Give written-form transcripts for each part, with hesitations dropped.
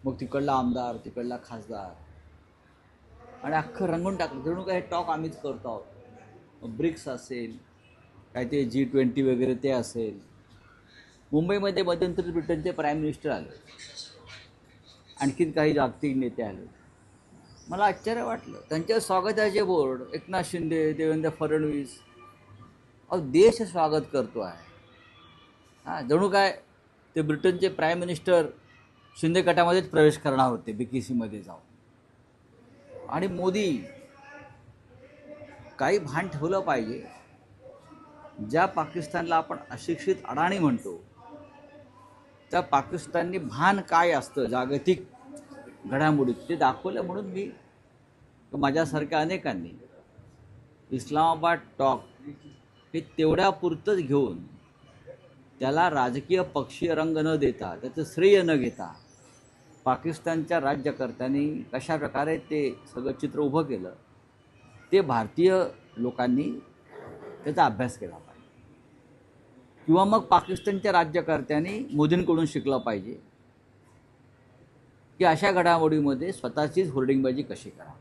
मग तिकडला आमदार, तिकडला खासदार, आणि अख्खं रंगून टाकलं जणू काय टॉक आम्हीच करतो आहोत. ब्रिक्स असेल, काय ते G20 वगैरे ते असेल. मुंबईमध्ये मध्यंतरी ब्रिटनचे प्राईम मिनिस्टर आले, आणखीन काही जागतिक नेते आले. मला आश्चर्य वाटलं. त्यांच्या स्वागताचे बोर्ड एकनाथ शिंदे, देवेंद्र फडणवीस, देश स्वागत करतो आहे. हां, जणू काय ते ब्रिटनचे प्राईम मिनिस्टर शिंदे गटामध्येच प्रवेश करणार होते BKCमध्ये जाऊन. आणि मोदी काही भान ठेवलं पाहिजे. ज्या पाकिस्तानला आपण अशिक्षित अडाणी म्हणतो, त्या पाकिस्तानने भान काय असतं जागतिक घडामोडीत ते दाखवलं. म्हणून मी माझ्यासारख्या अनेकांनी इस्लामाबाद टॉक हे तेवढ्यापुरतंच घेऊन त्याला राजकीय पक्षीय रंग न देता, त्याचं श्रेय न घेता, पाकिस्तानच्या राज्यकर्त्यांनी कशा प्रकारे ते सगळं चित्र उभं केलं ते भारतीय लोकांनी त्याचा अभ्यास केला पाहिजे. किंवा मग पाकिस्तानच्या राज्यकर्त्यांनी मोदींकडून शिकलं पाहिजे की अशा घडामोडीमध्ये स्वतःचीच होर्डिंगबाजी कशी करा.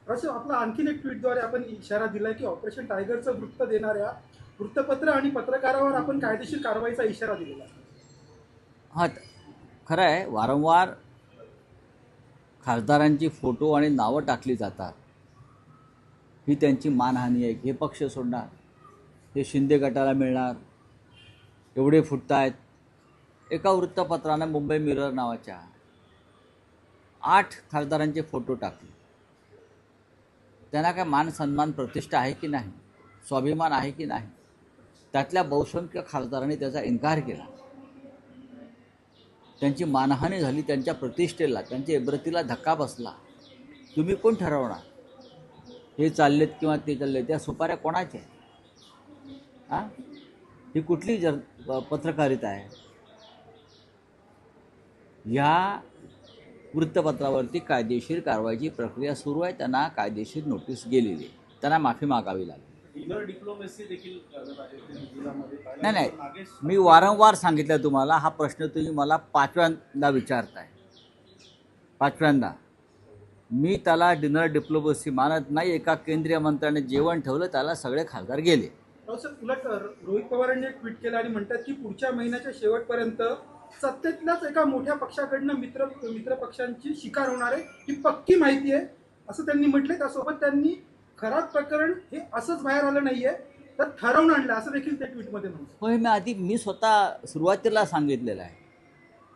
असं आपला आणखीन एक ट्विटद्वारे आपण इशारा दिलाय की ऑपरेशन टायगरचं वृत्त देणाऱ्या वृत्तपत्र आणि पत्रकारावर आपण कायदेशीर कारवाईचा इशारा दिलेला आहे. हां, खरं आहे. वारंवार खासदारांची फोटो आणि नावं टाकली जातात. ही त्यांची मानहानी आहे. हे पक्ष सोडणार, हे शिंदे गटाला मिळणार, एवढे फुटत आहेत. एका वृत्तपत्रानं मुंबई मिरर नावाच्या 8 खासदारांचे फोटो टाकले. त्यांना काय मान सन्मान प्रतिष्ठा आहे की नाही, स्वाभिमान आहे की नाही? त्यातल्या बहुसंख्य खासदारांनी त्याचा इन्कार केला. त्यांची मानहानी झाली, त्यांच्या प्रतिष्ठेला, त्यांच्या इब्रतीला धक्का बसला. तुम्ही कोण ठरवणार हे चाललेत किंवा ते चालले? त्या सुपाऱ्या कोणाच्या आहेत? हां, ही कुठली पत्रकारिता आहे? या वृत्तपत्रावरती कायदेशीर कारवाईची प्रक्रिया सुरू आहे. त्यांना कायदेशीर नोटीस गेलेली आहे. त्यांना माफी मागावी लागेल. नाही, मी वारंवार सांगितलं तुम्हाला. हा प्रश्न तुम्ही मला 5व्यांदा विचारताय. 5व्यांदा. मी त्याला डिनर डिप्लोमसी मानत नाही. एका केंद्रीय मंत्र्याने जेवण ठेवलं, त्याला सगळे खासदार गेले. उलट रोहित पवारांनी एक ट्विट केलं आणि म्हणतात की पुढच्या महिन्याच्या शेवटपर्यंत सत्तेतल्याच एका मोठ्या पक्षाकडनं मित्र पक्षांची शिकार होणार आहे ही पक्की माहिती आहे असं त्यांनी म्हटलंय. त्यासोबत त्यांनी खराब प्रकरण हे असंच बाहेर आलं नाहीये, तर ठरवून आणलं असं देखील त्या ट्विटमध्ये म्हणतात. होय, मी स्वतः सुरुवातीला सांगितलेलं आहे.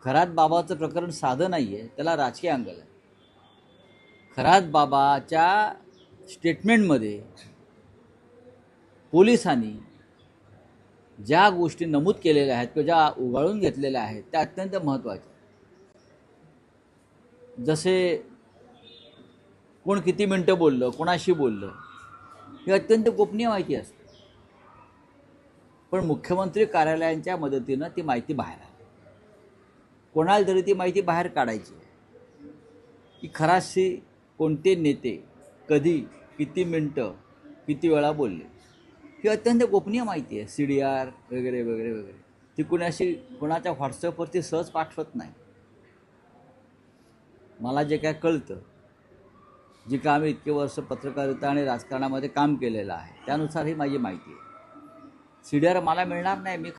खरात बाबाचं प्रकरण साधं नाही आहे, त्याला राजकीय अँगल आहे. खरात बाबाच्या स्टेटमेंटमध्ये पोलिसांनी ज्या गोष्टी नमूद केलेल्या आहेत किंवा ज्या उगाळून घेतलेल्या आहेत त्या अत्यंत महत्त्वाच्या. जसे कोण किती मिनटं बोललं, कोणाशी बोललं, ही अत्यंत गोपनीय माहिती असते. पण मुख्यमंत्री कार्यालयांच्या मदतीनं ती माहिती बाहेर आली. कोणाला तरी ती माहिती बाहेर काढायची की खराशी कोणते नेते कधी किती मिनटं किती वेळा बोलले. ही अत्यंत गोपनीय माहिती आहे. CDR वगैरे वगैरे वगैरे ती कोणाच्या व्हॉट्सअपवरती सहज पाठवत नाही. मला जे काय कळतं, जी का आम्ही इतके वर्ष पत्रकारिता आणि राजकारणामध्ये काम केलेलं आहे त्यानुसार ही माझी माहिती आहे. CDR मला मिळणार नाही. मी